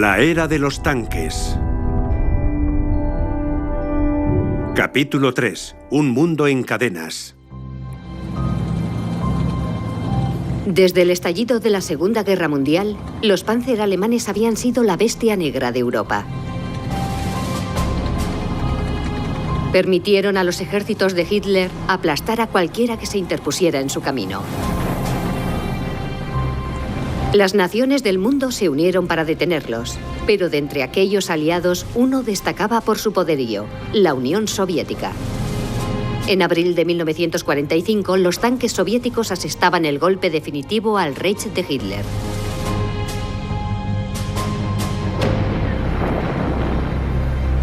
La era de los tanques. Capítulo 3. Un mundo en cadenas. Desde el estallido de la Segunda Guerra Mundial, los Panzer alemanes habían sido la bestia negra de Europa. Permitieron a los ejércitos de Hitler aplastar a cualquiera que se interpusiera en su camino. Las naciones del mundo se unieron para detenerlos, pero de entre aquellos aliados uno destacaba por su poderío: la Unión Soviética. En abril de 1945, los tanques soviéticos asestaban el golpe definitivo al Reich de Hitler.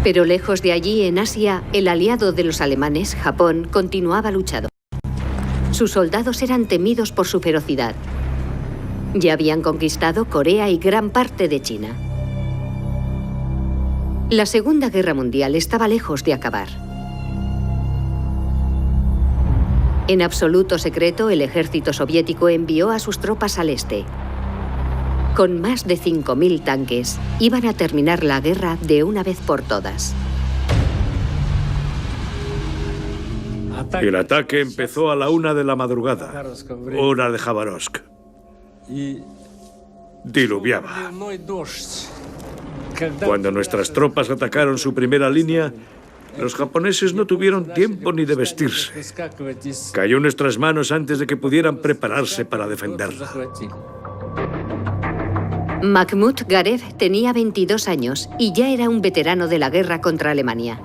Pero lejos de allí, en Asia, el aliado de los alemanes, Japón, continuaba luchando. Sus soldados eran temidos por su ferocidad. Ya habían conquistado Corea y gran parte de China. La Segunda Guerra Mundial estaba lejos de acabar. En absoluto secreto, el ejército soviético envió a sus tropas al este. Con más de 5.000 tanques, iban a terminar la guerra de una vez por todas. El ataque empezó a la 1 de la madrugada, hora de Khabarovsk. Diluviaba. Cuando nuestras tropas atacaron su primera línea, los japoneses no tuvieron tiempo ni de vestirse. Cayó en nuestras manos antes de que pudieran prepararse para defenderla. Mahmoud Garev tenía 22 años y ya era un veterano de la guerra contra Alemania.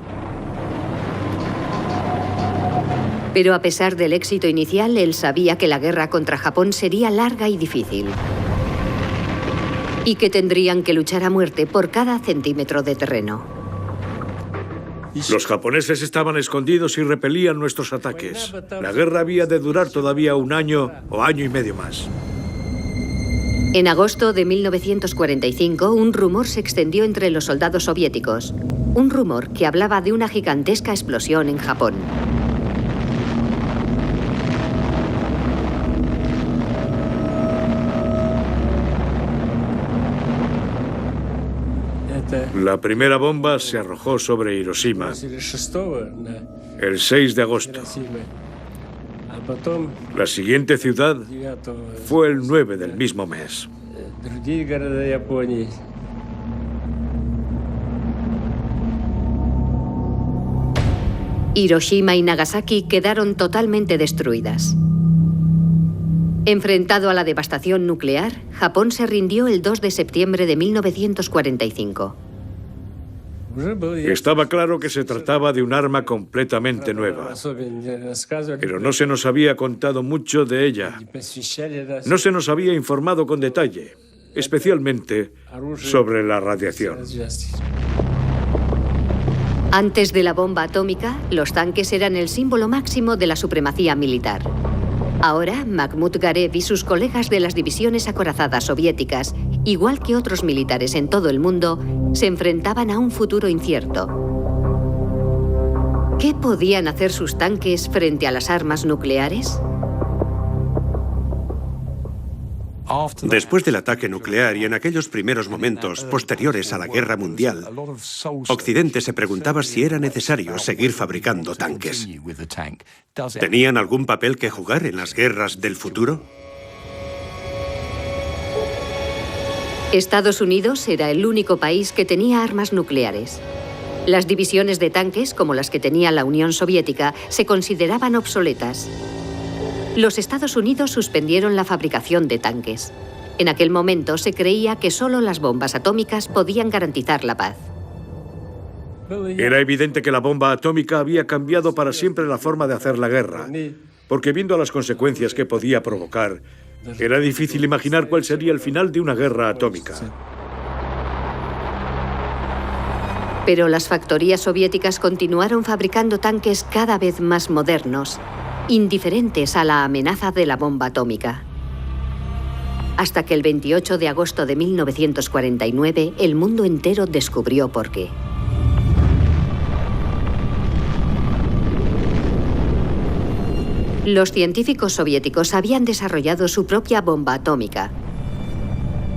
Pero a pesar del éxito inicial, él sabía que la guerra contra Japón sería larga y difícil. Y que tendrían que luchar a muerte por cada centímetro de terreno. Los japoneses estaban escondidos y repelían nuestros ataques. La guerra había de durar todavía un año o año y medio más. En agosto de 1945, un rumor se extendió entre los soldados soviéticos. Un rumor que hablaba de una gigantesca explosión en Japón. La primera bomba se arrojó sobre Hiroshima el 6 de agosto. La siguiente ciudad fue el 9 del mismo mes. Hiroshima y Nagasaki quedaron totalmente destruidas. Enfrentado a la devastación nuclear, Japón se rindió el 2 de septiembre de 1945. Estaba claro que se trataba de un arma completamente nueva, pero no se nos había contado mucho de ella. No se nos había informado con detalle, especialmente sobre la radiación. Antes de la bomba atómica, los tanques eran el símbolo máximo de la supremacía militar. Ahora, Mahmoud Garev y sus colegas de las divisiones acorazadas soviéticas, igual que otros militares en todo el mundo, se enfrentaban a un futuro incierto. ¿Qué podían hacer sus tanques frente a las armas nucleares? Después del ataque nuclear y en aquellos primeros momentos posteriores a la Guerra Mundial, Occidente se preguntaba si era necesario seguir fabricando tanques. ¿Tenían algún papel que jugar en las guerras del futuro? Estados Unidos era el único país que tenía armas nucleares. Las divisiones de tanques, como las que tenía la Unión Soviética, se consideraban obsoletas. Los Estados Unidos suspendieron la fabricación de tanques. En aquel momento se creía que solo las bombas atómicas podían garantizar la paz. Era evidente que la bomba atómica había cambiado para siempre la forma de hacer la guerra, porque viendo las consecuencias que podía provocar, era difícil imaginar cuál sería el final de una guerra atómica. Pero las factorías soviéticas continuaron fabricando tanques cada vez más modernos, indiferentes a la amenaza de la bomba atómica. Hasta que el 28 de agosto de 1949, el mundo entero descubrió por qué. Los científicos soviéticos habían desarrollado su propia bomba atómica.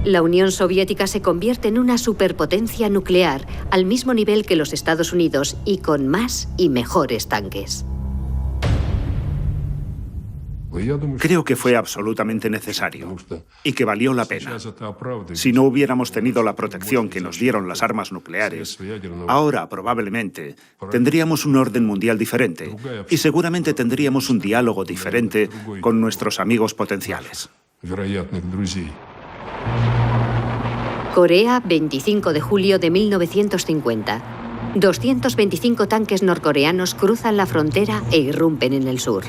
La Unión Soviética se convierte en una superpotencia nuclear al mismo nivel que los Estados Unidos y con más y mejores tanques. Creo que fue absolutamente necesario y que valió la pena. Si no hubiéramos tenido la protección que nos dieron las armas nucleares, ahora probablemente tendríamos un orden mundial diferente y seguramente tendríamos un diálogo diferente con nuestros amigos potenciales. Corea, 25 de julio de 1950. 225 tanques norcoreanos cruzan la frontera e irrumpen en el sur.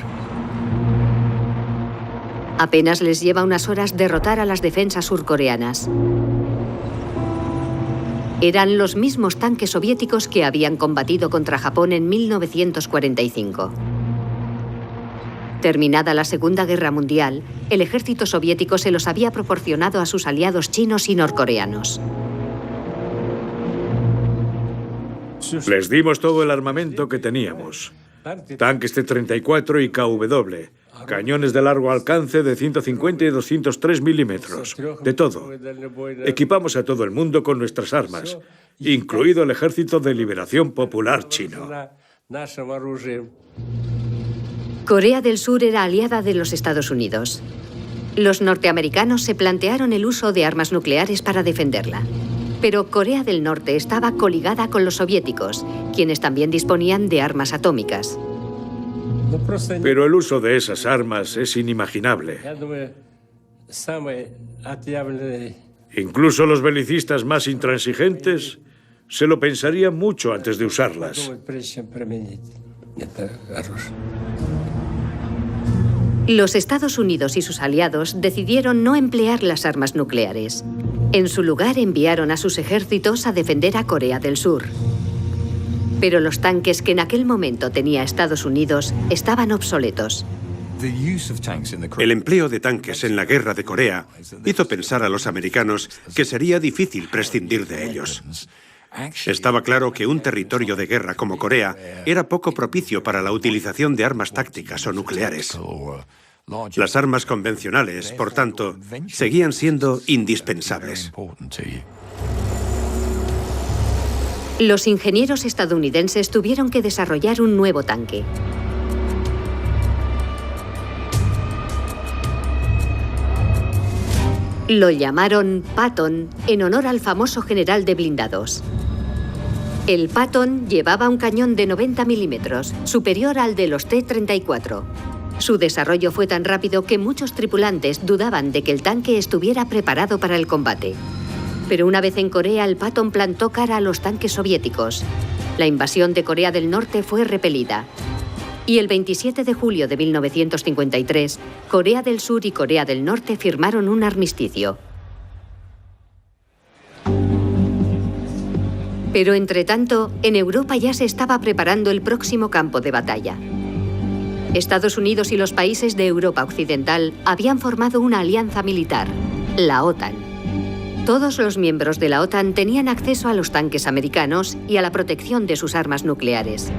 Apenas les lleva unas horas derrotar a las defensas surcoreanas. Eran los mismos tanques soviéticos que habían combatido contra Japón en 1945. Terminada la Segunda Guerra Mundial, el ejército soviético se los había proporcionado a sus aliados chinos y norcoreanos. Les dimos todo el armamento que teníamos. Tanques T-34 y KW. Cañones de largo alcance de 150 y 203 milímetros. De todo. Equipamos a todo el mundo con nuestras armas, incluido el Ejército de Liberación Popular Chino. Corea del Sur era aliada de los Estados Unidos. Los norteamericanos se plantearon el uso de armas nucleares para defenderla. Pero Corea del Norte estaba coligada con los soviéticos, quienes también disponían de armas atómicas. Pero el uso de esas armas es inimaginable. Incluso los belicistas más intransigentes se lo pensarían mucho antes de usarlas. Los Estados Unidos y sus aliados decidieron no emplear las armas nucleares. En su lugar enviaron a sus ejércitos a defender a Corea del Sur. Pero los tanques que en aquel momento tenía Estados Unidos estaban obsoletos. El empleo de tanques en la guerra de Corea hizo pensar a los americanos que sería difícil prescindir de ellos. Estaba claro que un territorio de guerra como Corea era poco propicio para la utilización de armas tácticas o nucleares. Las armas convencionales, por tanto, seguían siendo indispensables. Los ingenieros estadounidenses tuvieron que desarrollar un nuevo tanque. Lo llamaron Patton en honor al famoso general de blindados. El Patton llevaba un cañón de 90 milímetros, superior al de los T-34. Su desarrollo fue tan rápido que muchos tripulantes dudaban de que el tanque estuviera preparado para el combate. Pero una vez en Corea, el Patton plantó cara a los tanques soviéticos. La invasión de Corea del Norte fue repelida. Y el 27 de julio de 1953, Corea del Sur y Corea del Norte firmaron un armisticio. Pero entretanto, en Europa ya se estaba preparando el próximo campo de batalla. Estados Unidos y los países de Europa Occidental habían formado una alianza militar, la OTAN. Todos los miembros de la OTAN tenían acceso a los tanques americanos y a la protección de sus armas nucleares.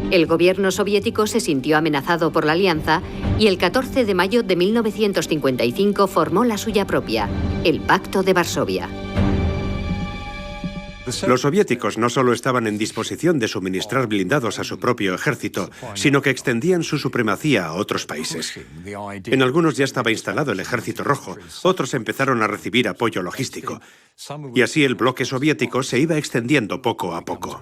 El gobierno soviético se sintió amenazado por la alianza y el 14 de mayo de 1955 formó la suya propia, el Pacto de Varsovia. Los soviéticos no solo estaban en disposición de suministrar blindados a su propio ejército, sino que extendían su supremacía a otros países. En algunos ya estaba instalado el Ejército Rojo, otros empezaron a recibir apoyo logístico. Y así el bloque soviético se iba extendiendo poco a poco.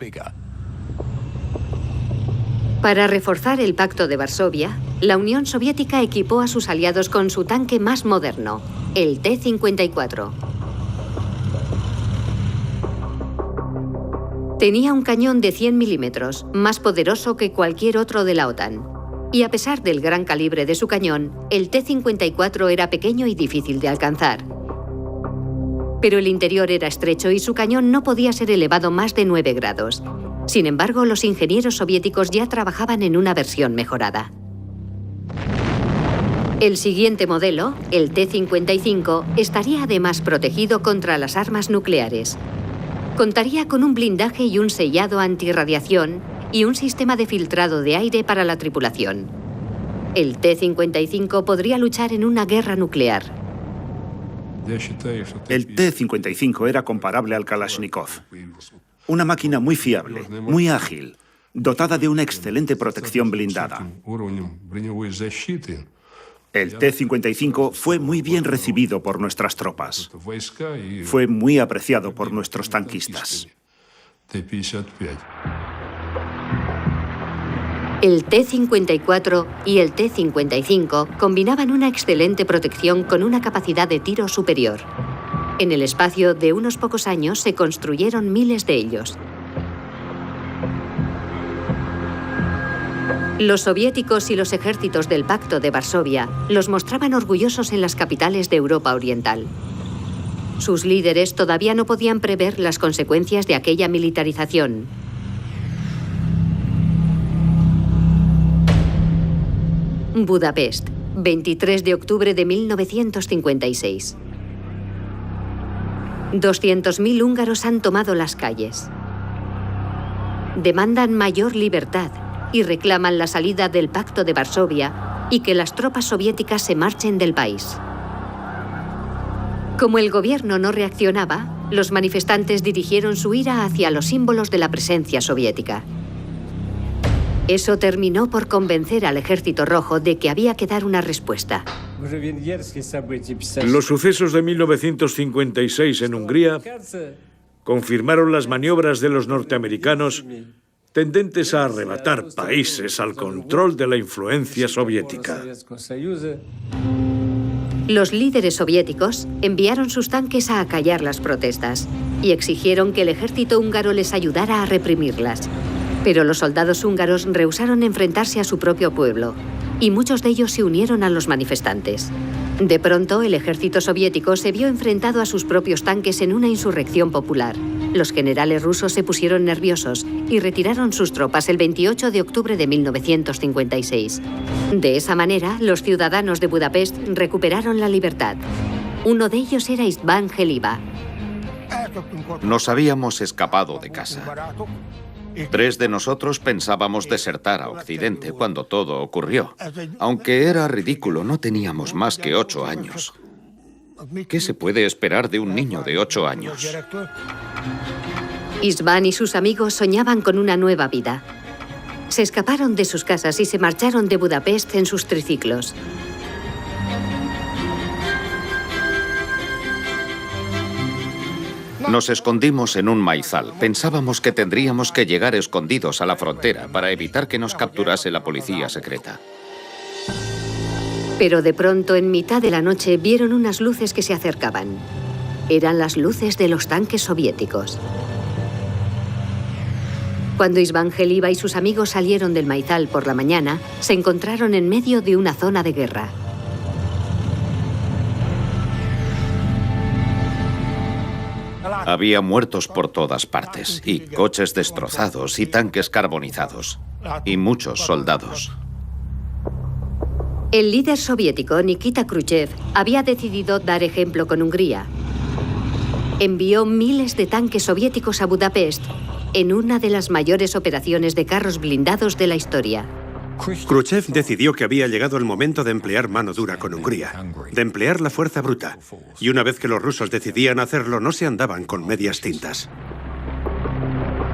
Para reforzar el Pacto de Varsovia, la Unión Soviética equipó a sus aliados con su tanque más moderno, el T-54. Tenía un cañón de 100 milímetros, más poderoso que cualquier otro de la OTAN. Y a pesar del gran calibre de su cañón, el T-54 era pequeño y difícil de alcanzar. Pero el interior era estrecho y su cañón no podía ser elevado más de 9 grados. Sin embargo, los ingenieros soviéticos ya trabajaban en una versión mejorada. El siguiente modelo, el T-55, estaría además protegido contra las armas nucleares. Contaría con un blindaje y un sellado antirradiación y un sistema de filtrado de aire para la tripulación. El T-55 podría luchar en una guerra nuclear. El T-55 era comparable al Kalashnikov. Una máquina muy fiable, muy ágil, dotada de una excelente protección blindada. El T-55 fue muy bien recibido por nuestras tropas. Fue muy apreciado por nuestros tanquistas. El T-54 y el T-55 combinaban una excelente protección con una capacidad de tiro superior. En el espacio de unos pocos años se construyeron miles de ellos. Los soviéticos y los ejércitos del Pacto de Varsovia los mostraban orgullosos en las capitales de Europa Oriental. Sus líderes todavía no podían prever las consecuencias de aquella militarización. Budapest, 23 de octubre de 1956. 200.000 húngaros han tomado las calles. Demandan mayor libertad y reclaman la salida del Pacto de Varsovia y que las tropas soviéticas se marchen del país. Como el gobierno no reaccionaba, los manifestantes dirigieron su ira hacia los símbolos de la presencia soviética. Eso terminó por convencer al Ejército Rojo de que había que dar una respuesta. Los sucesos de 1956 en Hungría confirmaron las maniobras de los norteamericanos tendentes a arrebatar países al control de la influencia soviética. Los líderes soviéticos enviaron sus tanques a acallar las protestas y exigieron que el ejército húngaro les ayudara a reprimirlas. Pero los soldados húngaros rehusaron enfrentarse a su propio pueblo, y muchos de ellos se unieron a los manifestantes. De pronto, el ejército soviético se vio enfrentado a sus propios tanques en una insurrección popular. Los generales rusos se pusieron nerviosos y retiraron sus tropas el 28 de octubre de 1956. De esa manera, los ciudadanos de Budapest recuperaron la libertad. Uno de ellos era István Helybá. Nos habíamos escapado de casa. 3 de nosotros pensábamos desertar a Occidente cuando todo ocurrió. Aunque era ridículo, no teníamos más que 8 años. ¿Qué se puede esperar de un niño de 8 años? István y sus amigos soñaban con una nueva vida. Se escaparon de sus casas y se marcharon de Budapest en sus triciclos. Nos escondimos en un maizal. Pensábamos que tendríamos que llegar escondidos a la frontera para evitar que nos capturase la policía secreta. Pero de pronto, en mitad de la noche, vieron unas luces que se acercaban. Eran las luces de los tanques soviéticos. Cuando István Helybá y sus amigos salieron del maizal por la mañana, se encontraron en medio de una zona de guerra. Había muertos por todas partes, y coches destrozados, y tanques carbonizados, y muchos soldados. El líder soviético, Nikita Khrushchev, había decidido dar ejemplo con Hungría. Envió miles de tanques soviéticos a Budapest en una de las mayores operaciones de carros blindados de la historia. Khrushchev decidió que había llegado el momento de emplear mano dura con Hungría, de emplear la fuerza bruta. Y una vez que los rusos decidían hacerlo, no se andaban con medias tintas.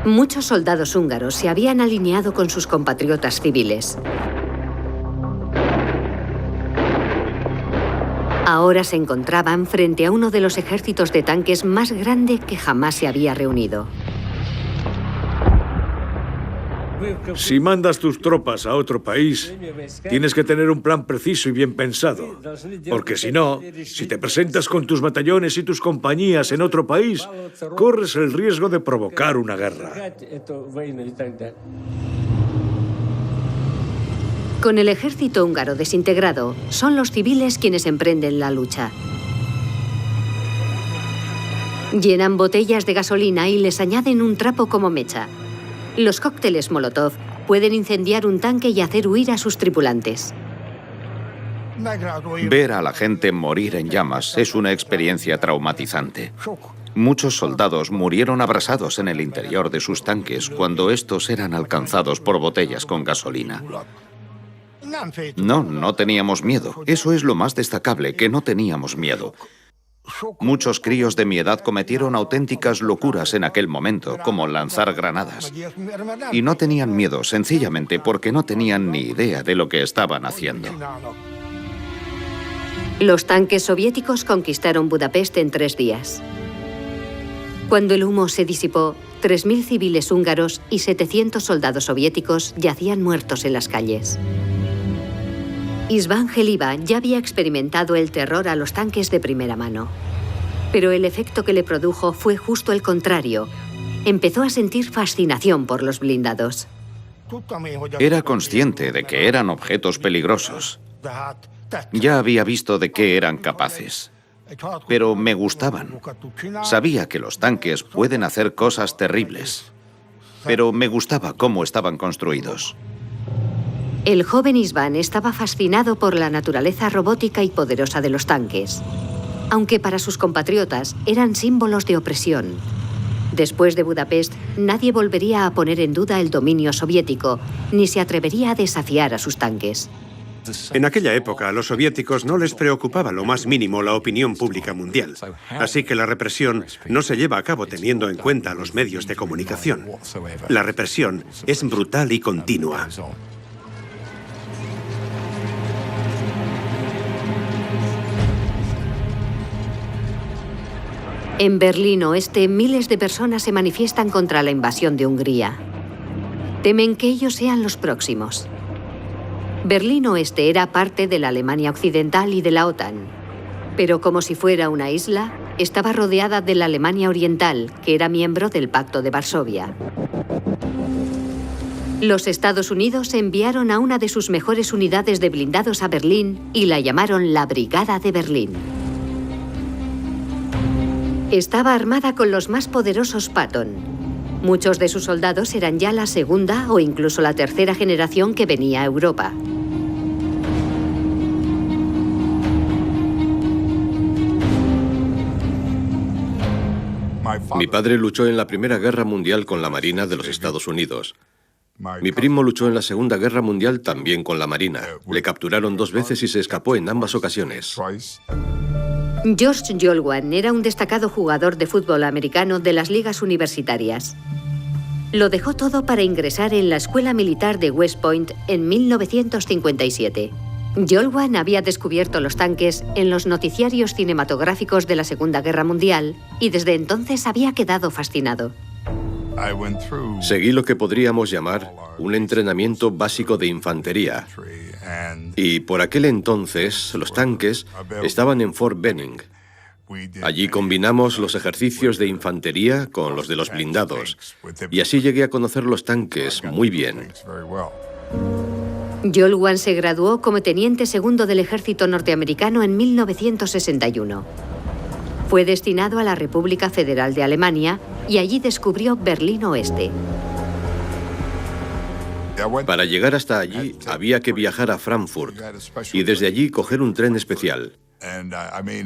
Muchos soldados húngaros se habían alineado con sus compatriotas civiles. Ahora se encontraban frente a uno de los ejércitos de tanques más grande que jamás se había reunido. Si mandas tus tropas a otro país, tienes que tener un plan preciso y bien pensado. Porque si no, si te presentas con tus batallones y tus compañías en otro país, corres el riesgo de provocar una guerra. Con el ejército húngaro desintegrado, son los civiles quienes emprenden la lucha. Llenan botellas de gasolina y les añaden un trapo como mecha. Los cócteles Molotov pueden incendiar un tanque y hacer huir a sus tripulantes. Ver a la gente morir en llamas es una experiencia traumatizante. Muchos soldados murieron abrasados en el interior de sus tanques cuando estos eran alcanzados por botellas con gasolina. No teníamos miedo. Eso es lo más destacable, que no teníamos miedo. Muchos críos de mi edad cometieron auténticas locuras en aquel momento, como lanzar granadas. Y no tenían miedo, sencillamente porque no tenían ni idea de lo que estaban haciendo. Los tanques soviéticos conquistaron Budapest en 3 días. Cuando el humo se disipó, 3.000 civiles húngaros y 700 soldados soviéticos yacían muertos en las calles. István Helybá ya había experimentado el terror a los tanques de primera mano. Pero el efecto que le produjo fue justo el contrario. Empezó a sentir fascinación por los blindados. Era consciente de que eran objetos peligrosos. Ya había visto de qué eran capaces. Pero me gustaban. Sabía que los tanques pueden hacer cosas terribles. Pero me gustaba cómo estaban construidos. El joven István estaba fascinado por la naturaleza robótica y poderosa de los tanques, aunque para sus compatriotas eran símbolos de opresión. Después de Budapest, nadie volvería a poner en duda el dominio soviético, ni se atrevería a desafiar a sus tanques. En aquella época, a los soviéticos no les preocupaba lo más mínimo la opinión pública mundial. Así que la represión no se lleva a cabo teniendo en cuenta los medios de comunicación. La represión es brutal y continua. En Berlín Oeste, miles de personas se manifiestan contra la invasión de Hungría. Temen que ellos sean los próximos. Berlín Oeste era parte de la Alemania Occidental y de la OTAN. Pero como si fuera una isla, estaba rodeada de la Alemania Oriental, que era miembro del Pacto de Varsovia. Los Estados Unidos enviaron a una de sus mejores unidades de blindados a Berlín y la llamaron la Brigada de Berlín. Estaba armada con los más poderosos Patton. Muchos de sus soldados eran ya la segunda o incluso la tercera generación que venía a Europa. Mi padre luchó en la Primera Guerra Mundial con la Marina de los Estados Unidos. Mi primo luchó en la Segunda Guerra Mundial también con la Marina. Le capturaron 2 veces y se escapó en ambas ocasiones. George Yolwan era un destacado jugador de fútbol americano de las ligas universitarias. Lo dejó todo para ingresar en la Escuela Militar de West Point en 1957. Yolwan había descubierto los tanques en los noticiarios cinematográficos de la Segunda Guerra Mundial y desde entonces había quedado fascinado. Seguí lo que podríamos llamar un entrenamiento básico de infantería. Y por aquel entonces, los tanques estaban en Fort Benning. Allí combinamos los ejercicios de infantería con los de los blindados. Y así llegué a conocer los tanques muy bien. Yolwan se graduó como teniente segundo del ejército norteamericano en 1961. Fue destinado a la República Federal de Alemania y allí descubrió Berlín Oeste. Para llegar hasta allí había que viajar a Frankfurt y desde allí coger un tren especial.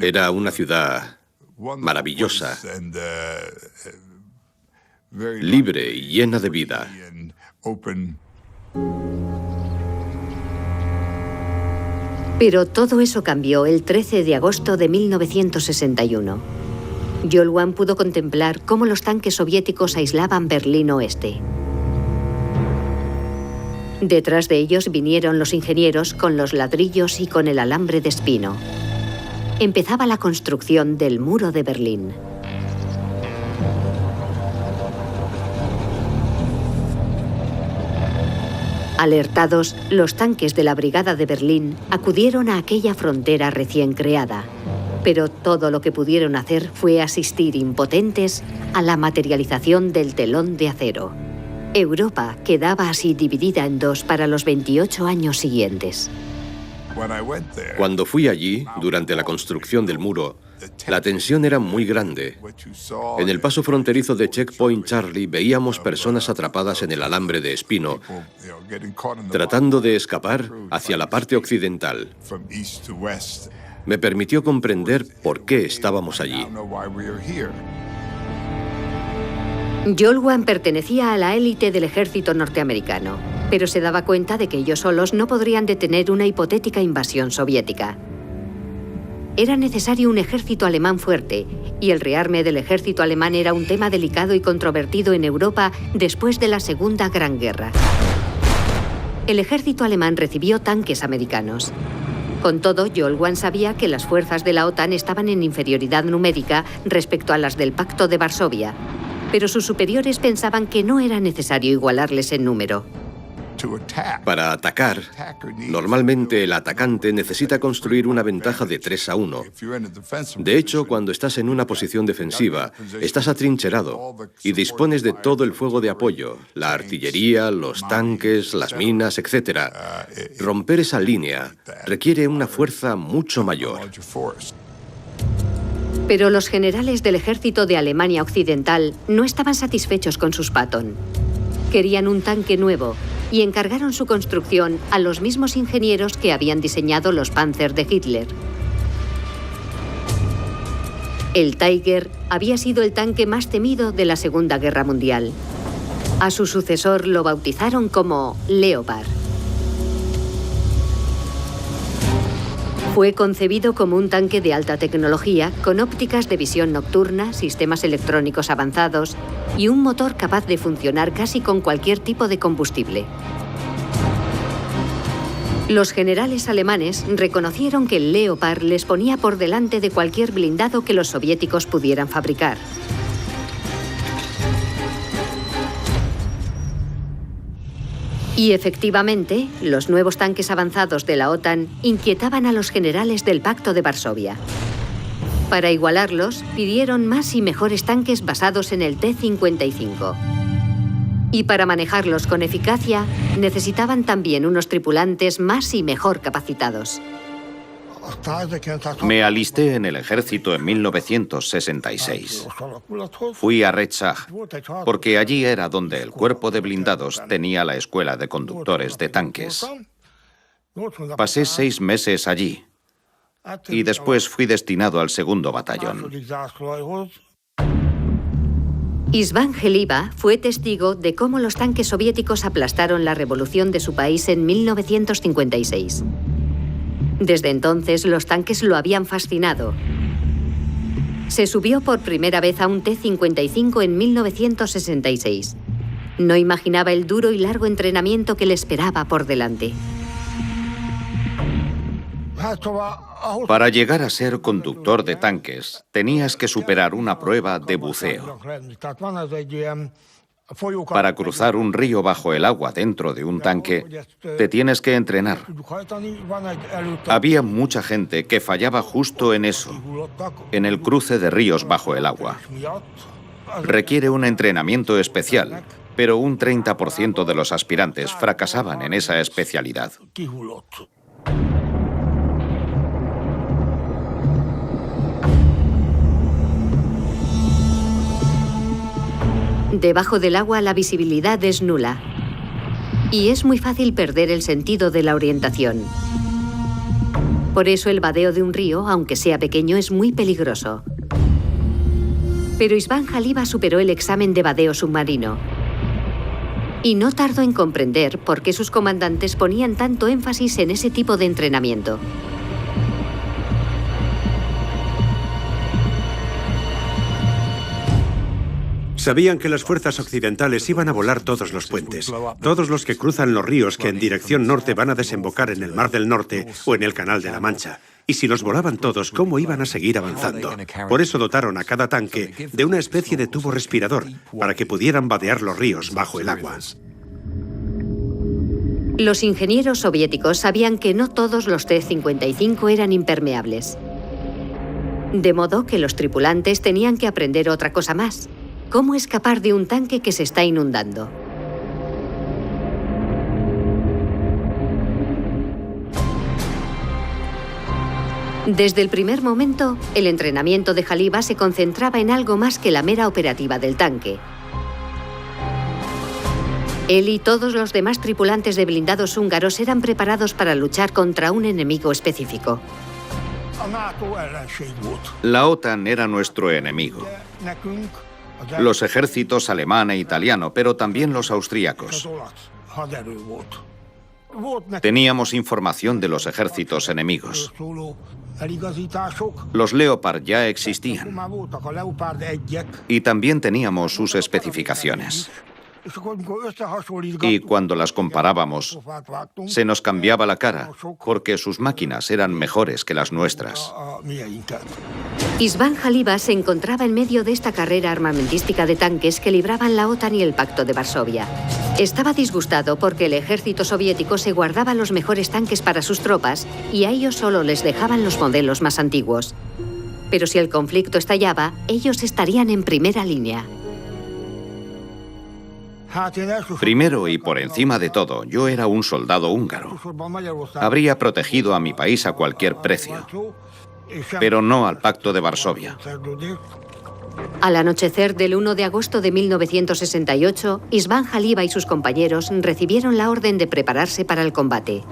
Era una ciudad maravillosa, libre y llena de vida. Pero todo eso cambió el 13 de agosto de 1961. Yolwan pudo contemplar cómo los tanques soviéticos aislaban Berlín Oeste. Detrás de ellos vinieron los ingenieros con los ladrillos y con el alambre de espino. Empezaba la construcción del muro de Berlín. Alertados, los tanques de la Brigada de Berlín acudieron a aquella frontera recién creada. Pero todo lo que pudieron hacer fue asistir impotentes a la materialización del telón de acero. Europa quedaba así dividida en 2 para los 28 años siguientes. Cuando fui allí, durante la construcción del muro, la tensión era muy grande. En el paso fronterizo de Checkpoint Charlie veíamos personas atrapadas en el alambre de espino, tratando de escapar hacia la parte occidental. Me permitió comprender por qué estábamos allí. Yolwan pertenecía a la élite del ejército norteamericano, pero se daba cuenta de que ellos solos no podrían detener una hipotética invasión soviética. era necesario un ejército alemán fuerte, y el rearme del ejército alemán era un tema delicado y controvertido en Europa después de la Segunda Gran Guerra. El ejército alemán recibió tanques americanos. Con todo, Jolwan sabía que las fuerzas de la OTAN estaban en inferioridad numérica respecto a las del Pacto de Varsovia, pero sus superiores pensaban que no era necesario igualarles en número. Para atacar, normalmente el atacante necesita construir una ventaja de 3-1. De hecho, cuando estás en una posición defensiva, estás atrincherado y dispones de todo el fuego de apoyo, la artillería, los tanques, las minas, etc. Romper esa línea requiere una fuerza mucho mayor. Pero los generales del ejército de Alemania Occidental no estaban satisfechos con sus Patton. Querían un tanque nuevo y encargaron su construcción a los mismos ingenieros que habían diseñado los Panzer de Hitler. El Tiger había sido el tanque más temido de la Segunda Guerra Mundial. A su sucesor lo bautizaron como Leopard. Fue concebido como un tanque de alta tecnología, con ópticas de visión nocturna, sistemas electrónicos avanzados y un motor capaz de funcionar casi con cualquier tipo de combustible. Los generales alemanes reconocieron que el Leopard les ponía por delante de cualquier blindado que los soviéticos pudieran fabricar. Y efectivamente, los nuevos tanques avanzados de la OTAN inquietaban a los generales del Pacto de Varsovia. Para igualarlos, pidieron más y mejores tanques basados en el T-55. Y para manejarlos con eficacia, necesitaban también unos tripulantes más y mejor capacitados. Me alisté en el ejército en 1966. Fui a Rechach, porque allí era donde el cuerpo de blindados tenía la escuela de conductores de tanques. Pasé 6 meses allí y después fui destinado al 2º batallón. István Heliba fue testigo de cómo los tanques soviéticos aplastaron la revolución de su país en 1956. Desde entonces, los tanques lo habían fascinado. Se subió por primera vez a un T-55 en 1966. No imaginaba el duro y largo entrenamiento que le esperaba por delante. Para llegar a ser conductor de tanques, tenías que superar una prueba de buceo. Para cruzar un río bajo el agua dentro de un tanque, te tienes que entrenar. Había mucha gente que fallaba justo en eso, en el cruce de ríos bajo el agua. Requiere un entrenamiento especial, pero un 30% de los aspirantes fracasaban en esa especialidad. Debajo del agua la visibilidad es nula y es muy fácil perder el sentido de la orientación. Por eso el vadeo de un río, aunque sea pequeño, es muy peligroso. Pero István Heliba superó el examen de vadeo submarino y no tardó en comprender por qué sus comandantes ponían tanto énfasis en ese tipo de entrenamiento. Sabían que las fuerzas occidentales iban a volar todos los puentes, todos los que cruzan los ríos que en dirección norte van a desembocar en el Mar del Norte o en el Canal de la Mancha. Y si los volaban todos, ¿cómo iban a seguir avanzando? Por eso dotaron a cada tanque de una especie de tubo respirador para que pudieran vadear los ríos bajo el agua. Los ingenieros soviéticos sabían que no todos los T-55 eran impermeables. De modo que los tripulantes tenían que aprender otra cosa más: cómo escapar de un tanque que se está inundando. Desde el primer momento, el entrenamiento de Heliba se concentraba en algo más que la mera operativa del tanque. Él y todos los demás tripulantes de blindados húngaros eran preparados para luchar contra un enemigo específico. La OTAN era nuestro enemigo. Los ejércitos alemán e italiano, pero también los austríacos. Teníamos información de los ejércitos enemigos. Los Leopard ya existían. Y también teníamos sus especificaciones. Y cuando las comparábamos, se nos cambiaba la cara, porque sus máquinas eran mejores que las nuestras. István Haliva se encontraba en medio de esta carrera armamentística de tanques que libraban la OTAN y el Pacto de Varsovia. Estaba disgustado porque el ejército soviético se guardaba los mejores tanques para sus tropas y a ellos solo les dejaban los modelos más antiguos. Pero si el conflicto estallaba, ellos estarían en primera línea. Primero y por encima de todo, yo era un soldado húngaro. Habría protegido a mi país a cualquier precio, pero no al Pacto de Varsovia. Al anochecer del 1 de agosto de 1968, István Haliva y sus compañeros recibieron la orden de prepararse para el combate.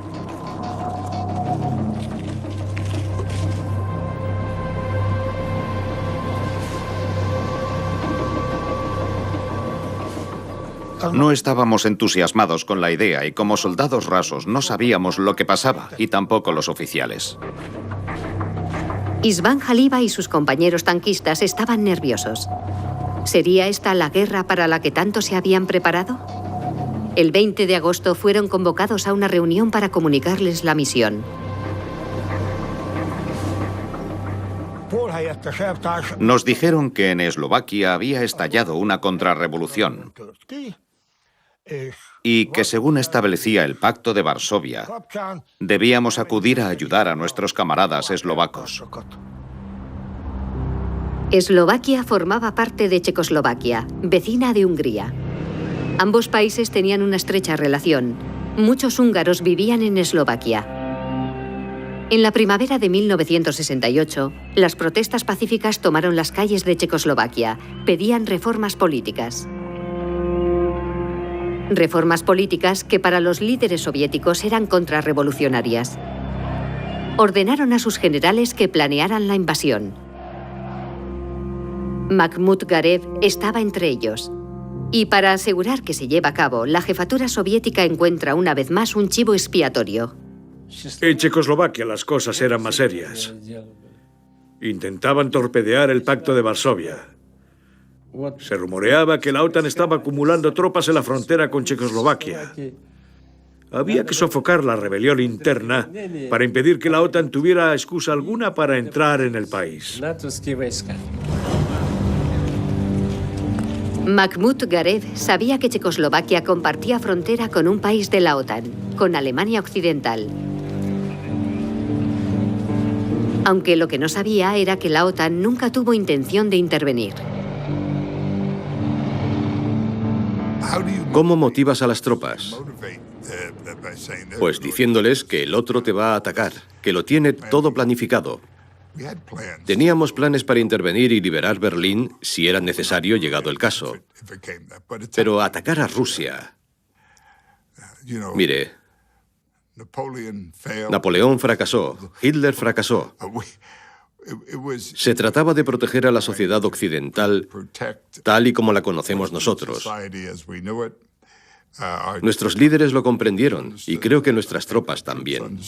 No estábamos entusiasmados con la idea y como soldados rasos no sabíamos lo que pasaba y tampoco los oficiales. István Haliva y sus compañeros tanquistas estaban nerviosos. ¿Sería esta la guerra para la que tanto se habían preparado? El 20 de agosto fueron convocados a una reunión para comunicarles la misión. Nos dijeron que en Eslovaquia había estallado una contrarrevolución y que según establecía el Pacto de Varsovia, debíamos acudir a ayudar a nuestros camaradas eslovacos. Eslovaquia formaba parte de Checoslovaquia, vecina de Hungría. Ambos países tenían una estrecha relación. Muchos húngaros vivían en Eslovaquia. En la primavera de 1968, las protestas pacíficas tomaron las calles de Checoslovaquia. Pedían reformas políticas. Reformas políticas que para los líderes soviéticos eran contrarrevolucionarias. Ordenaron a sus generales que planearan la invasión. Makhmut Garev estaba entre ellos. Y para asegurar que se lleva a cabo, la jefatura soviética encuentra una vez más un chivo expiatorio. En Checoslovaquia las cosas eran más serias. Intentaban torpedear el Pacto de Varsovia. Se rumoreaba que la OTAN estaba acumulando tropas en la frontera con Checoslovaquia. Había que sofocar la rebelión interna para impedir que la OTAN tuviera excusa alguna para entrar en el país. Makhmut Garev sabía que Checoslovaquia compartía frontera con un país de la OTAN, con Alemania Occidental. Aunque lo que no sabía era que la OTAN nunca tuvo intención de intervenir. ¿Cómo motivas a las tropas? Pues diciéndoles que el otro te va a atacar, que lo tiene todo planificado. Teníamos planes para intervenir y liberar Berlín si era necesario llegado el caso. Pero atacar a Rusia... Mire, Napoleón fracasó, Hitler fracasó. Se trataba de proteger a la sociedad occidental tal y como la conocemos nosotros. Nuestros líderes lo comprendieron y creo que nuestras tropas también.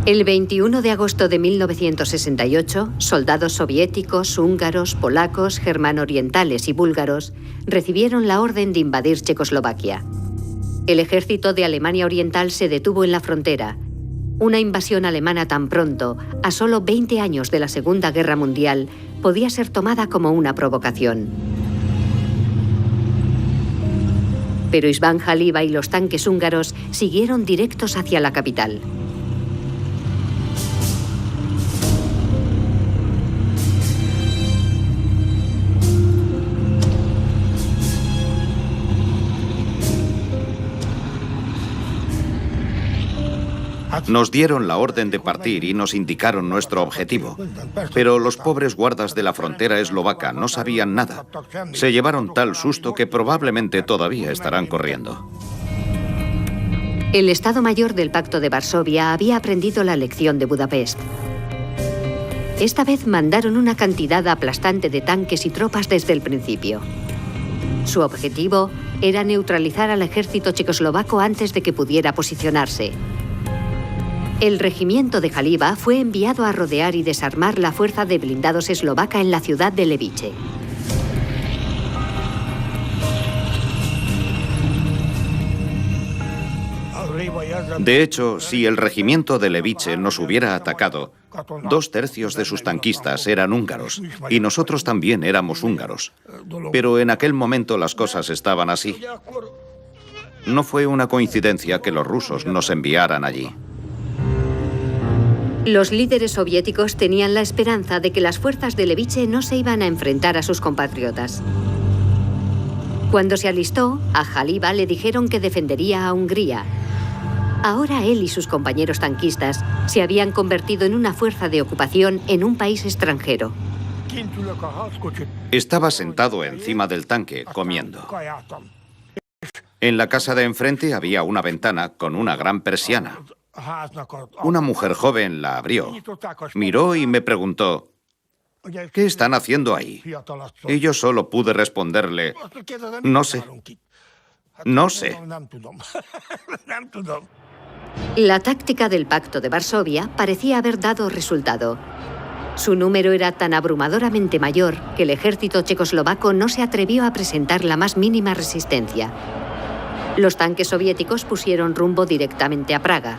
El 21 de agosto de 1968, soldados soviéticos, húngaros, polacos, germano-orientales y búlgaros recibieron la orden de invadir Checoslovaquia. El ejército de Alemania Oriental se detuvo en la frontera. Una invasión alemana tan pronto, a solo 20 años de la Segunda Guerra Mundial, podía ser tomada como una provocación. Pero István Haliva y los tanques húngaros siguieron directos hacia la capital. Nos dieron la orden de partir y nos indicaron nuestro objetivo. Pero los pobres guardas de la frontera eslovaca no sabían nada. Se llevaron tal susto que probablemente todavía estarán corriendo. El Estado Mayor del Pacto de Varsovia había aprendido la lección de Budapest. Esta vez mandaron una cantidad aplastante de tanques y tropas desde el principio. Su objetivo era neutralizar al ejército checoslovaco antes de que pudiera posicionarse. El regimiento de Jaliba fue enviado a rodear y desarmar la fuerza de blindados eslovaca en la ciudad de Levice. De hecho, si el regimiento de Levice nos hubiera atacado, 2/3 de sus tanquistas eran húngaros, y nosotros también éramos húngaros. Pero en aquel momento las cosas estaban así. No fue una coincidencia que los rusos nos enviaran allí. Los líderes soviéticos tenían la esperanza de que las fuerzas de Levice no se iban a enfrentar a sus compatriotas. Cuando se alistó, a Jaliba le dijeron que defendería a Hungría. Ahora él y sus compañeros tanquistas se habían convertido en una fuerza de ocupación en un país extranjero. Estaba sentado encima del tanque, comiendo. En la casa de enfrente había una ventana con una gran persiana. Una mujer joven la abrió, miró y me preguntó: ¿qué están haciendo ahí? Y yo solo pude responderle: no sé. No sé. La táctica del Pacto de Varsovia parecía haber dado resultado. Su número era tan abrumadoramente mayor que el ejército checoslovaco no se atrevió a presentar la más mínima resistencia. Los tanques soviéticos pusieron rumbo directamente a Praga.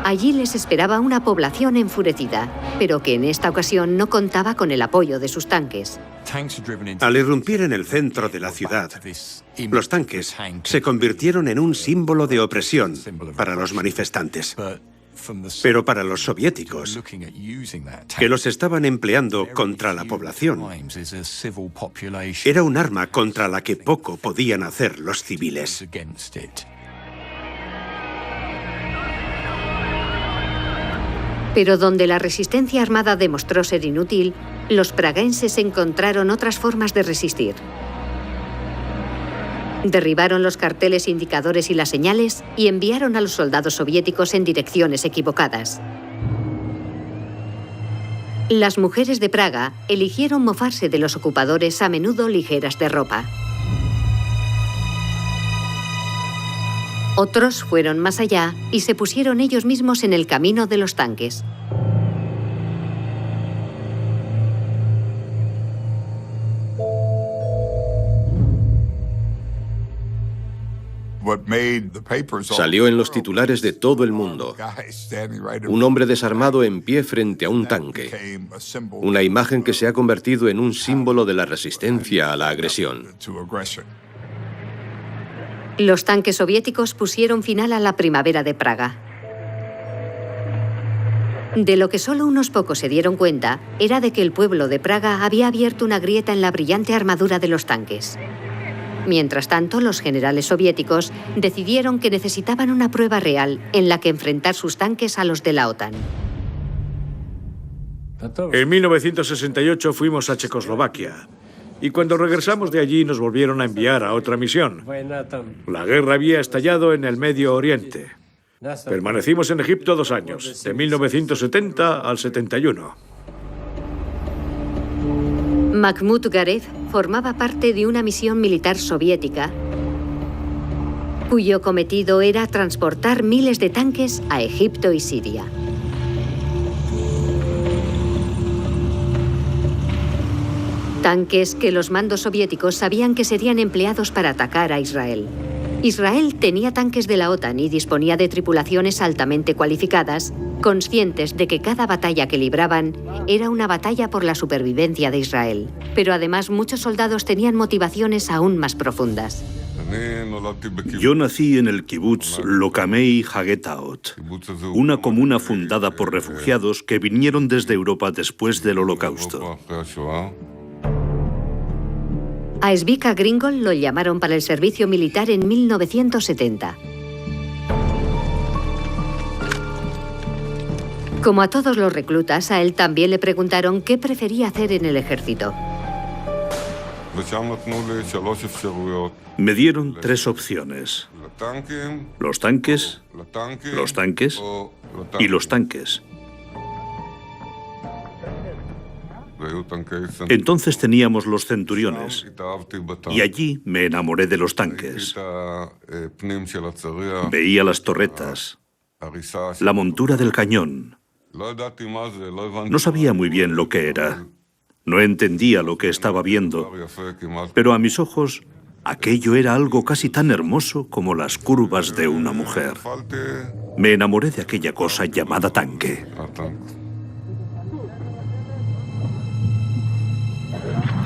Allí les esperaba una población enfurecida, pero que en esta ocasión no contaba con el apoyo de sus tanques. Al irrumpir en el centro de la ciudad, los tanques se convirtieron en un símbolo de opresión para los manifestantes. Pero para los soviéticos, que los estaban empleando contra la población, era un arma contra la que poco podían hacer los civiles. Pero donde la resistencia armada demostró ser inútil, los praguenses encontraron otras formas de resistir. Derribaron los carteles indicadores y las señales y enviaron a los soldados soviéticos en direcciones equivocadas. Las mujeres de Praga eligieron mofarse de los ocupadores, a menudo ligeras de ropa. Otros fueron más allá y se pusieron ellos mismos en el camino de los tanques. Salió en los titulares de todo el mundo. Un hombre desarmado en pie frente a un tanque. Una imagen que se ha convertido en un símbolo de la resistencia a la agresión. Los tanques soviéticos pusieron final a la primavera de Praga. De lo que solo unos pocos se dieron cuenta era de que el pueblo de Praga había abierto una grieta en la brillante armadura de los tanques. Mientras tanto, los generales soviéticos decidieron que necesitaban una prueba real en la que enfrentar sus tanques a los de la OTAN. En 1968 fuimos a Checoslovaquia. Y cuando regresamos de allí nos volvieron a enviar a otra misión. La guerra había estallado en el Medio Oriente. Permanecimos en Egipto 2 años, de 1970 al 71. Mahmoud Garev formaba parte de una misión militar soviética cuyo cometido era transportar miles de tanques a Egipto y Siria. Tanques que los mandos soviéticos sabían que serían empleados para atacar a Israel. Israel tenía tanques de la OTAN y disponía de tripulaciones altamente cualificadas, conscientes de que cada batalla que libraban era una batalla por la supervivencia de Israel. Pero además muchos soldados tenían motivaciones aún más profundas. Yo nací en el kibutz Lokamei Hagetaot, una comuna fundada por refugiados que vinieron desde Europa después del Holocausto. A Zvika Gringol lo llamaron para el servicio militar en 1970. Como a todos los reclutas, a él también le preguntaron qué prefería hacer en el ejército. Me dieron 3 opciones: los tanques, los tanques y los tanques. Entonces teníamos los centuriones, y allí me enamoré de los tanques. Veía las torretas, la montura del cañón. No sabía muy bien lo que era. No entendía lo que estaba viendo, pero a mis ojos aquello era algo casi tan hermoso como las curvas de una mujer. Me enamoré de aquella cosa llamada tanque.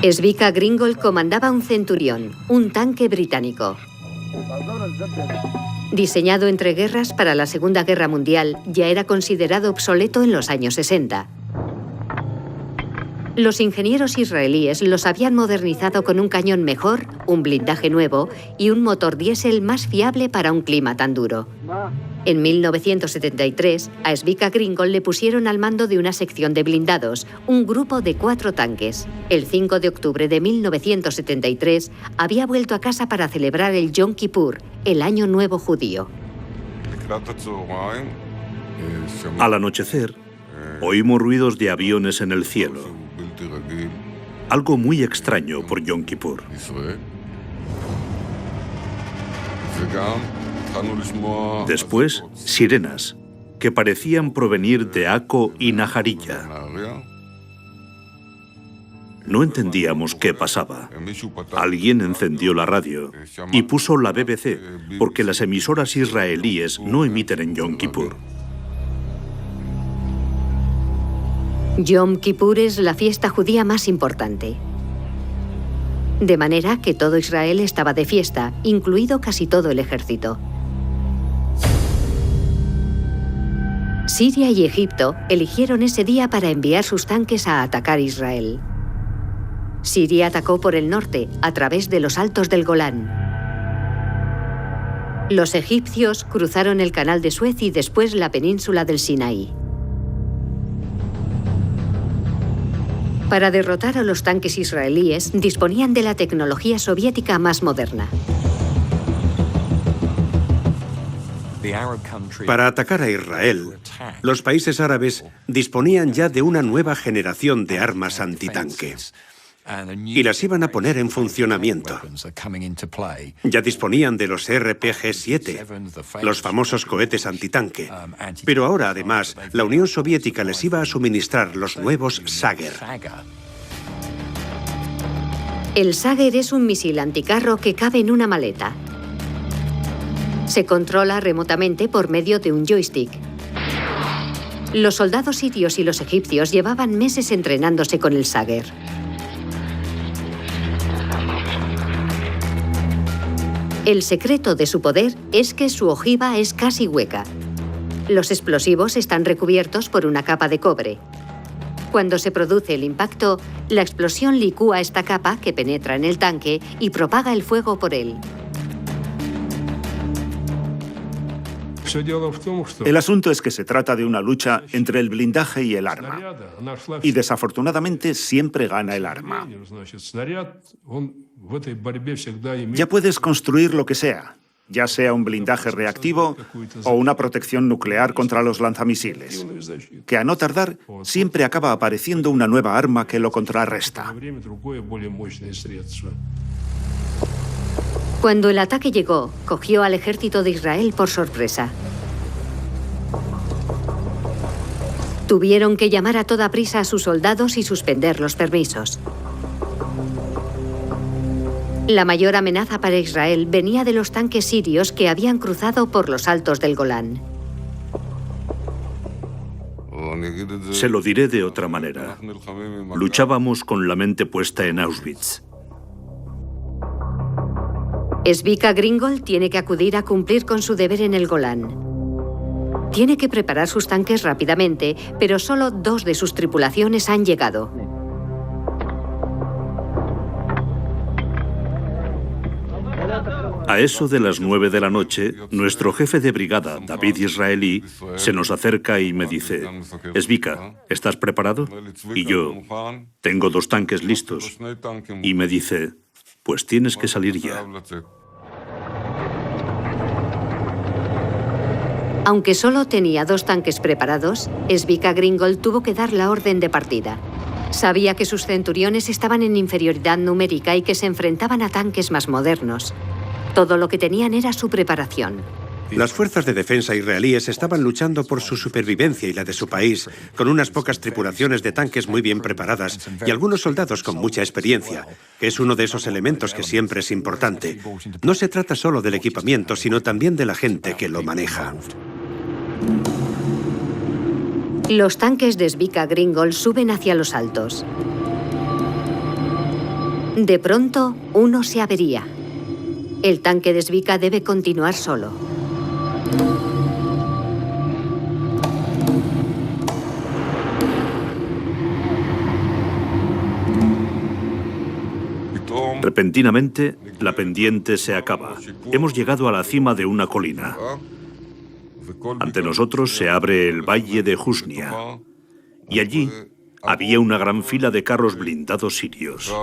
Svika Gringold comandaba un Centurión, un tanque británico. Diseñado entre guerras para la Segunda Guerra Mundial, ya era considerado obsoleto en los años 60. Los ingenieros israelíes los habían modernizado con un cañón mejor, un blindaje nuevo y un motor diésel más fiable para un clima tan duro. En 1973, a Svika Gringold le pusieron al mando de una sección de blindados, un grupo de 4 tanques. El 5 de octubre de 1973 había vuelto a casa para celebrar el Yom Kippur, el Año Nuevo Judío. Al anochecer, oímos ruidos de aviones en el cielo. Algo muy extraño por Yom Kippur. Después, sirenas, que parecían provenir de Akko y Naharilla. No entendíamos qué pasaba. Alguien encendió la radio y puso la BBC, porque las emisoras israelíes no emiten en Yom Kippur. Yom Kippur es la fiesta judía más importante. De manera que todo Israel estaba de fiesta, incluido casi todo el ejército. Siria y Egipto eligieron ese día para enviar sus tanques a atacar Israel. Siria atacó por el norte, a través de los altos del Golán. Los egipcios cruzaron el canal de Suez y después la península del Sinaí. Para derrotar a los tanques israelíes, disponían de la tecnología soviética más moderna. Para atacar a Israel, los países árabes disponían ya de una nueva generación de armas antitanque y las iban a poner en funcionamiento. Ya disponían de los RPG-7, los famosos cohetes antitanque, pero ahora además la Unión Soviética les iba a suministrar los nuevos Sager. El Sager es un misil anticarro que cabe en una maleta. Se controla remotamente por medio de un joystick. Los soldados sirios y los egipcios llevaban meses entrenándose con el Sager. El secreto de su poder es que su ojiva es casi hueca. Los explosivos están recubiertos por una capa de cobre. Cuando se produce el impacto, la explosión licúa esta capa que penetra en el tanque y propaga el fuego por él. El asunto es que se trata de una lucha entre el blindaje y el arma. Y desafortunadamente siempre gana el arma. Ya puedes construir lo que sea, ya sea un blindaje reactivo o una protección nuclear contra los lanzamisiles, que a no tardar siempre acaba apareciendo una nueva arma que lo contrarresta. Cuando el ataque llegó, cogió al ejército de Israel por sorpresa. Tuvieron que llamar a toda prisa a sus soldados y suspender los permisos. La mayor amenaza para Israel venía de los tanques sirios que habían cruzado por los altos del Golán. Se lo diré de otra manera. Luchábamos con la mente puesta en Auschwitz. Svika Gringold tiene que acudir a cumplir con su deber en el Golán. Tiene que preparar sus tanques rápidamente, pero solo 2 de sus tripulaciones han llegado. A eso de las 9 de la noche, nuestro jefe de brigada, David Israelí, se nos acerca y me dice: Svika, ¿estás preparado? Y yo, tengo 2 tanques listos. Y me dice: pues tienes que salir ya. Aunque solo tenía 2 tanques preparados, Svika Gringold tuvo que dar la orden de partida. Sabía que sus centuriones estaban en inferioridad numérica y que se enfrentaban a tanques más modernos. Todo lo que tenían era su preparación. Las fuerzas de defensa israelíes estaban luchando por su supervivencia y la de su país, con unas pocas tripulaciones de tanques muy bien preparadas y algunos soldados con mucha experiencia, que es uno de esos elementos que siempre es importante. No se trata solo del equipamiento, sino también de la gente que lo maneja. Los tanques de Zvika Gringol suben hacia los altos. De pronto, uno se avería. El tanque de Zvika debe continuar solo. Repentinamente, la pendiente se acaba. Hemos llegado a la cima de una colina. Ante nosotros se abre el valle de Jusnia. Y allí había una gran fila de carros blindados sirios.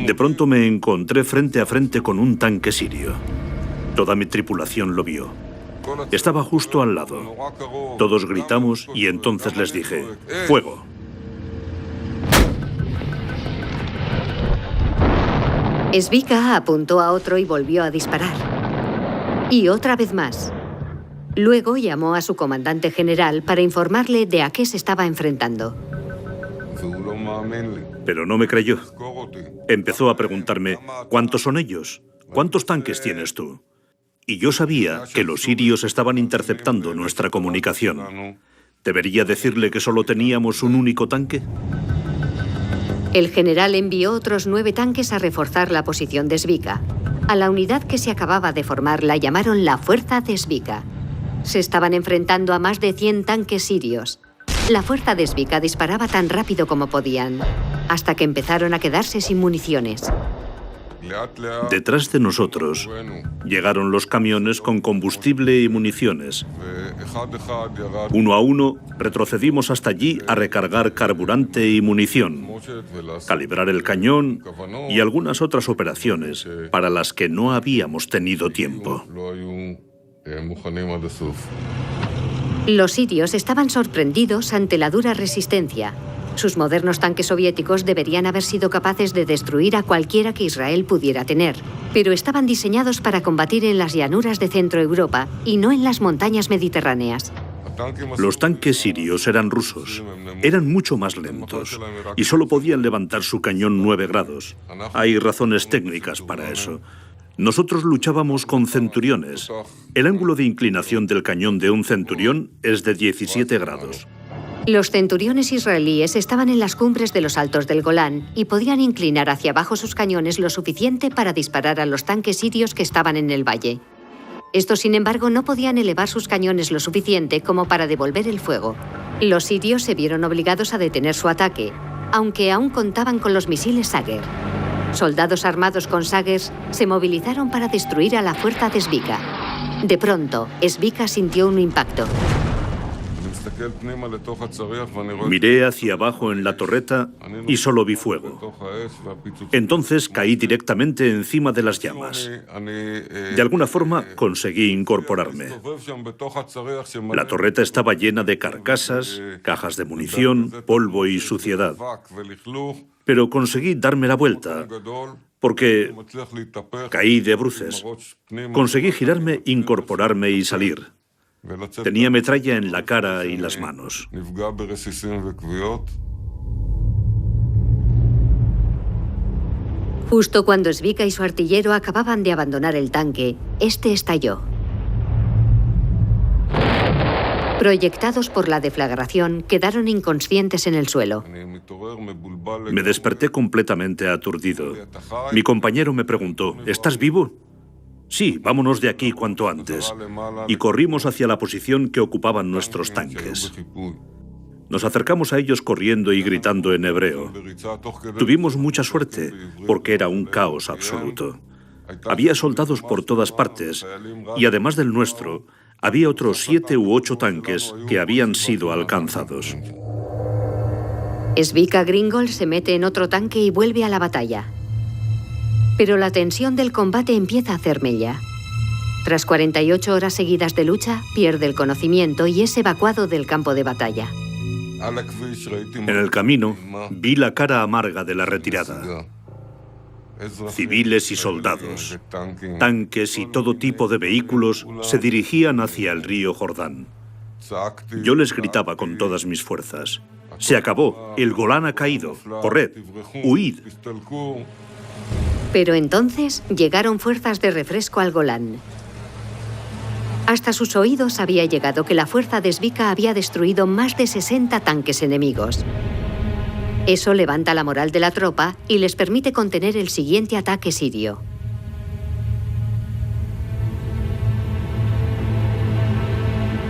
De pronto me encontré frente a frente con un tanque sirio. Toda mi tripulación lo vio. Estaba justo al lado. Todos gritamos y entonces les dije, ¡fuego! Zvika apuntó a otro y volvió a disparar. Y otra vez más. Luego llamó a su comandante general para informarle de a qué se estaba enfrentando. Pero no me creyó. Empezó a preguntarme, ¿cuántos son ellos? ¿Cuántos tanques tienes tú? Y yo sabía que los sirios estaban interceptando nuestra comunicación. ¿Debería decirle que solo teníamos un único tanque? El general envió otros 9 tanques a reforzar la posición de Zvika. A la unidad que se acababa de formar la llamaron la Fuerza de Zvika. Se estaban enfrentando a más de 100 tanques sirios. La Fuerza de Zvika disparaba tan rápido como podían, hasta que empezaron a quedarse sin municiones. Detrás de nosotros llegaron los camiones con combustible y municiones. Uno a uno retrocedimos hasta allí a recargar carburante y munición, calibrar el cañón y algunas otras operaciones para las que no habíamos tenido tiempo. Los sirios estaban sorprendidos ante la dura resistencia. Sus modernos tanques soviéticos deberían haber sido capaces de destruir a cualquiera que Israel pudiera tener, pero estaban diseñados para combatir en las llanuras de Centro Europa y no en las montañas mediterráneas. Los tanques sirios eran rusos. Eran mucho más lentos y solo podían levantar su cañón 9 grados. Hay razones técnicas para eso. Nosotros luchábamos con centuriones. El ángulo de inclinación del cañón de un centurión es de 17 grados. Los centuriones israelíes estaban en las cumbres de los altos del Golán y podían inclinar hacia abajo sus cañones lo suficiente para disparar a los tanques sirios que estaban en el valle. Estos, sin embargo, no podían elevar sus cañones lo suficiente como para devolver el fuego. Los sirios se vieron obligados a detener su ataque, aunque aún contaban con los misiles Sager. Soldados armados con Sagers se movilizaron para destruir a la fuerza de Zvika. De pronto, Zvika sintió un impacto. Miré hacia abajo en la torreta y solo vi fuego. Entonces caí directamente encima de las llamas. De alguna forma conseguí incorporarme. La torreta estaba llena de carcasas, cajas de munición, polvo y suciedad. Pero conseguí darme la vuelta, porque caí de bruces. Conseguí girarme, incorporarme y salir. Tenía metralla en la cara y las manos. Justo cuando Zvika y su artillero acababan de abandonar el tanque, este estalló. Proyectados por la deflagración, quedaron inconscientes en el suelo. Me desperté completamente aturdido. Mi compañero me preguntó, ¿estás vivo? Sí, vámonos de aquí cuanto antes. Y corrimos hacia la posición que ocupaban nuestros tanques. Nos acercamos a ellos corriendo y gritando en hebreo. Tuvimos mucha suerte, porque era un caos absoluto. Había soldados por todas partes, y además del nuestro, había otros 7 u 8 tanques que habían sido alcanzados. Zvika Gringol se mete en otro tanque y vuelve a la batalla. Pero la tensión del combate empieza a hacer mella. Tras 48 horas seguidas de lucha, pierde el conocimiento y es evacuado del campo de batalla. En el camino, vi la cara amarga de la retirada. Civiles y soldados, tanques y todo tipo de vehículos se dirigían hacia el río Jordán. Yo les gritaba con todas mis fuerzas: «Se acabó, el Golán ha caído, corred, huid». Pero entonces llegaron fuerzas de refresco al Golán. Hasta sus oídos había llegado que la fuerza de Zwickau había destruido más de 60 tanques enemigos. Eso levanta la moral de la tropa y les permite contener el siguiente ataque sirio.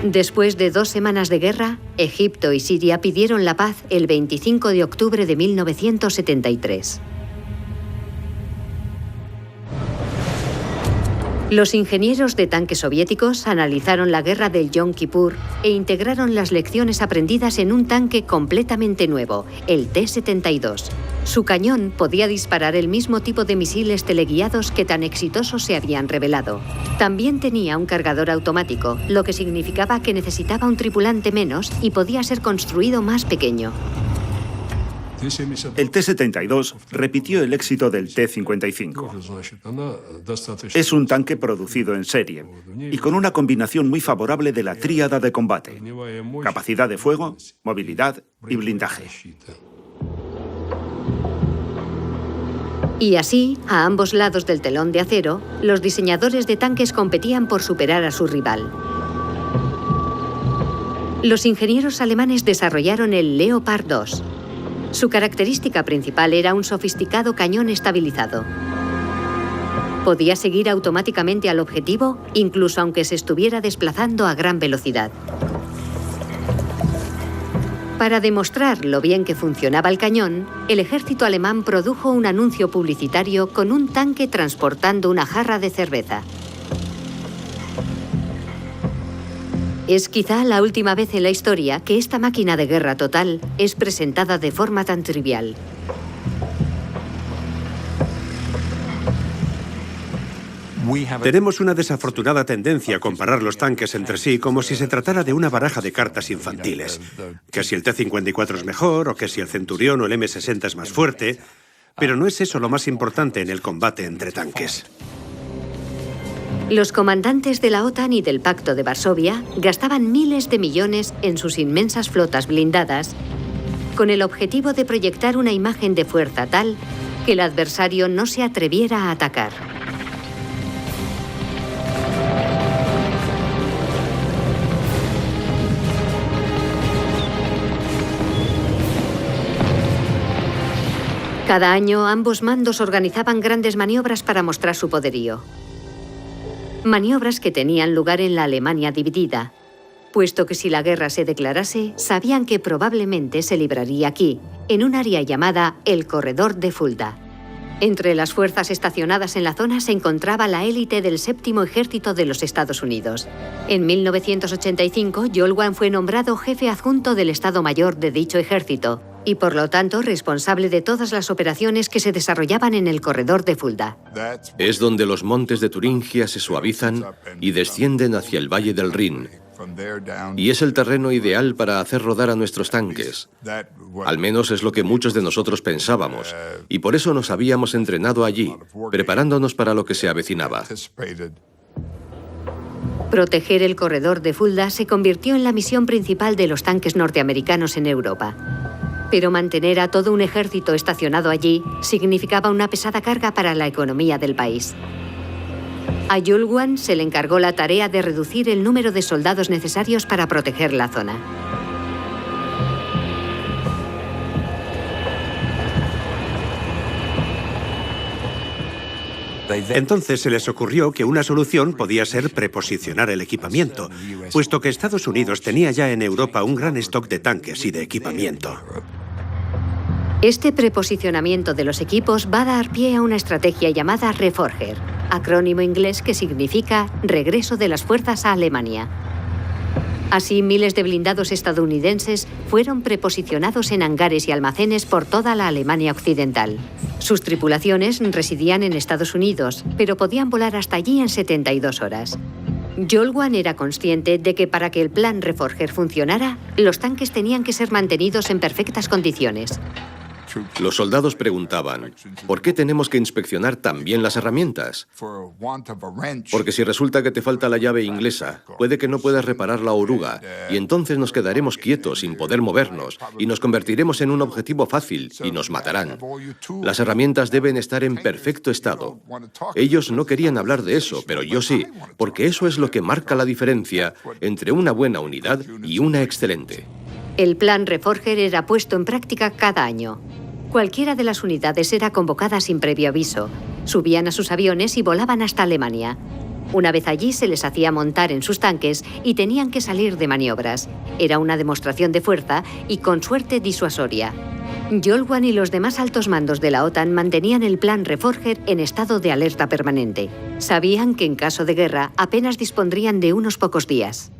Después de 2 semanas de guerra, Egipto y Siria pidieron la paz el 25 de octubre de 1973. Los ingenieros de tanques soviéticos analizaron la guerra del Yom Kippur e integraron las lecciones aprendidas en un tanque completamente nuevo, el T-72. Su cañón podía disparar el mismo tipo de misiles teleguiados que tan exitosos se habían revelado. También tenía un cargador automático, lo que significaba que necesitaba un tripulante menos y podía ser construido más pequeño. El T-72 repitió el éxito del T-55. Es un tanque producido en serie y con una combinación muy favorable de la tríada de combate: capacidad de fuego, movilidad y blindaje. Y así, a ambos lados del telón de acero, los diseñadores de tanques competían por superar a su rival. Los ingenieros alemanes desarrollaron el Leopard 2. Su característica principal era un sofisticado cañón estabilizado. Podía seguir automáticamente al objetivo, incluso aunque se estuviera desplazando a gran velocidad. Para demostrar lo bien que funcionaba el cañón, el ejército alemán produjo un anuncio publicitario con un tanque transportando una jarra de cerveza. Es quizá la última vez en la historia que esta máquina de guerra total es presentada de forma tan trivial. Tenemos una desafortunada tendencia a comparar los tanques entre sí como si se tratara de una baraja de cartas infantiles. Que si el T-54 es mejor, o que si el Centurión o el M-60 es más fuerte, pero no es eso lo más importante en el combate entre tanques. Los comandantes de la OTAN y del Pacto de Varsovia gastaban miles de millones en sus inmensas flotas blindadas con el objetivo de proyectar una imagen de fuerza tal que el adversario no se atreviera a atacar. Cada año ambos mandos organizaban grandes maniobras para mostrar su poderío. Maniobras que tenían lugar en la Alemania dividida, puesto que si la guerra se declarase, sabían que probablemente se libraría aquí, en un área llamada el Corredor de Fulda. Entre las fuerzas estacionadas en la zona se encontraba la élite del 7º Ejército de los Estados Unidos. En 1985, Jolwan fue nombrado jefe adjunto del Estado Mayor de dicho ejército y, por lo tanto, responsable de todas las operaciones que se desarrollaban en el Corredor de Fulda. Es donde los montes de Turingia se suavizan y descienden hacia el Valle del Rin. Y es el terreno ideal para hacer rodar a nuestros tanques. Al menos es lo que muchos de nosotros pensábamos. Y por eso nos habíamos entrenado allí, preparándonos para lo que se avecinaba. Proteger el Corredor de Fulda se convirtió en la misión principal de los tanques norteamericanos en Europa. Pero mantener a todo un ejército estacionado allí significaba una pesada carga para la economía del país. A Jolwan se le encargó la tarea de reducir el número de soldados necesarios para proteger la zona. Entonces se les ocurrió que una solución podía ser preposicionar el equipamiento, puesto que Estados Unidos tenía ya en Europa un gran stock de tanques y de equipamiento. Este preposicionamiento de los equipos va a dar pie a una estrategia llamada Reforger, acrónimo inglés que significa regreso de las fuerzas a Alemania. Así, miles de blindados estadounidenses fueron preposicionados en hangares y almacenes por toda la Alemania occidental. Sus tripulaciones residían en Estados Unidos, pero podían volar hasta allí en 72 horas. Jolwan era consciente de que para que el plan Reforger funcionara, los tanques tenían que ser mantenidos en perfectas condiciones. Los soldados preguntaban, ¿por qué tenemos que inspeccionar también las herramientas? Porque si resulta que te falta la llave inglesa, puede que no puedas reparar la oruga, y entonces nos quedaremos quietos sin poder movernos, y nos convertiremos en un objetivo fácil, y nos matarán. Las herramientas deben estar en perfecto estado. Ellos no querían hablar de eso, pero yo sí, porque eso es lo que marca la diferencia entre una buena unidad y una excelente. El plan Reforger era puesto en práctica cada año. Cualquiera de las unidades era convocada sin previo aviso. Subían a sus aviones y volaban hasta Alemania. Una vez allí se les hacía montar en sus tanques y tenían que salir de maniobras. Era una demostración de fuerza y con suerte disuasoria. Jolwan y los demás altos mandos de la OTAN mantenían el plan Reforger en estado de alerta permanente. Sabían que en caso de guerra apenas dispondrían de unos pocos días.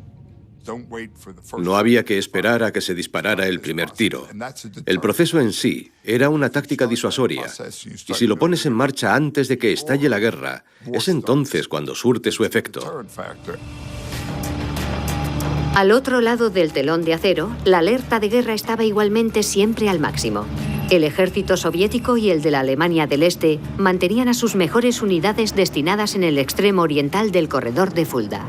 No había que esperar a que se disparara el primer tiro. El proceso en sí era una táctica disuasoria, y si lo pones en marcha antes de que estalle la guerra, es entonces cuando surte su efecto. Al otro lado del telón de acero, la alerta de guerra estaba igualmente siempre al máximo. El ejército soviético y el de la Alemania del Este mantenían a sus mejores unidades destinadas en el extremo oriental del corredor de Fulda.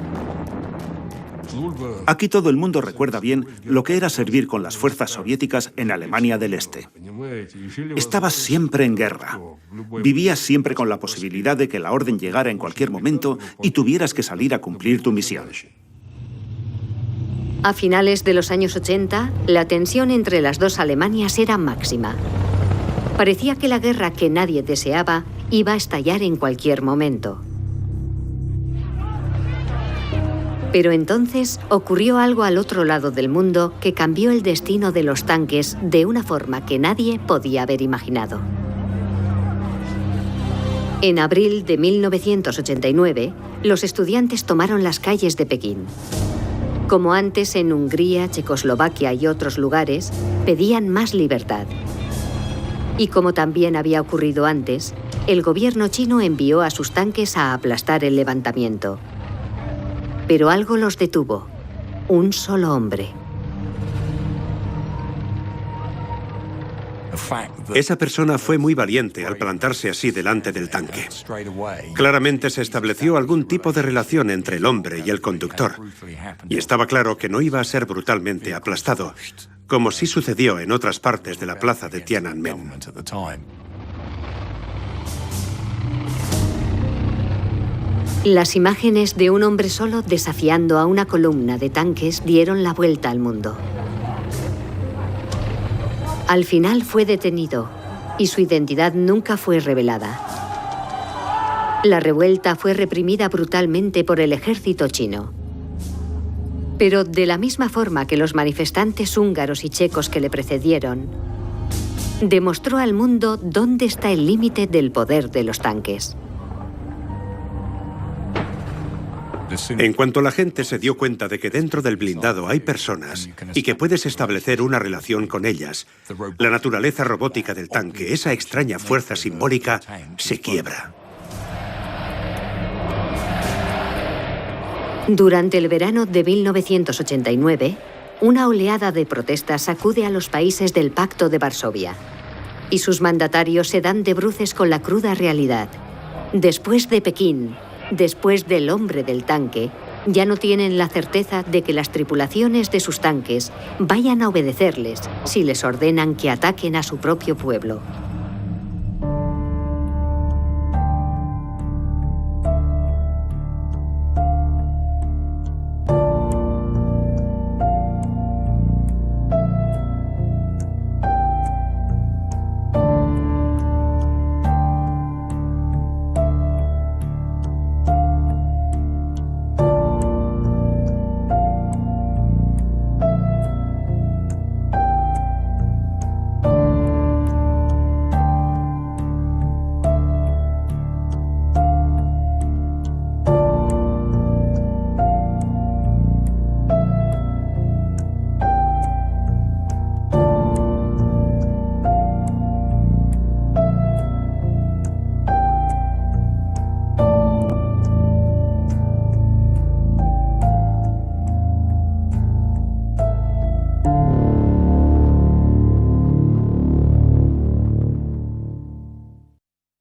Aquí todo el mundo recuerda bien lo que era servir con las fuerzas soviéticas en Alemania del Este. Estabas siempre en guerra. Vivías siempre con la posibilidad de que la orden llegara en cualquier momento y tuvieras que salir a cumplir tu misión. A finales de los años 80, la tensión entre las dos Alemanias era máxima. Parecía que la guerra que nadie deseaba iba a estallar en cualquier momento. Pero entonces ocurrió algo al otro lado del mundo que cambió el destino de los tanques de una forma que nadie podía haber imaginado. En abril de 1989, los estudiantes tomaron las calles de Pekín. Como antes en Hungría, Checoslovaquia y otros lugares, pedían más libertad. Y como también había ocurrido antes, el gobierno chino envió a sus tanques a aplastar el levantamiento. Pero algo los detuvo. Un solo hombre. Esa persona fue muy valiente al plantarse así delante del tanque. Claramente se estableció algún tipo de relación entre el hombre y el conductor. Y estaba claro que no iba a ser brutalmente aplastado, como sí sucedió en otras partes de la plaza de Tiananmen. Las imágenes de un hombre solo desafiando a una columna de tanques dieron la vuelta al mundo. Al final fue detenido y su identidad nunca fue revelada. La revuelta fue reprimida brutalmente por el ejército chino. Pero de la misma forma que los manifestantes húngaros y checos que le precedieron, demostró al mundo dónde está el límite del poder de los tanques. En cuanto la gente se dio cuenta de que dentro del blindado hay personas y que puedes establecer una relación con ellas, la naturaleza robótica del tanque, esa extraña fuerza simbólica, se quiebra. Durante el verano de 1989, una oleada de protestas sacude a los países del Pacto de Varsovia, y sus mandatarios se dan de bruces con la cruda realidad. Después de Pekín, después del hombre del tanque, ya no tienen la certeza de que las tripulaciones de sus tanques vayan a obedecerles si les ordenan que ataquen a su propio pueblo.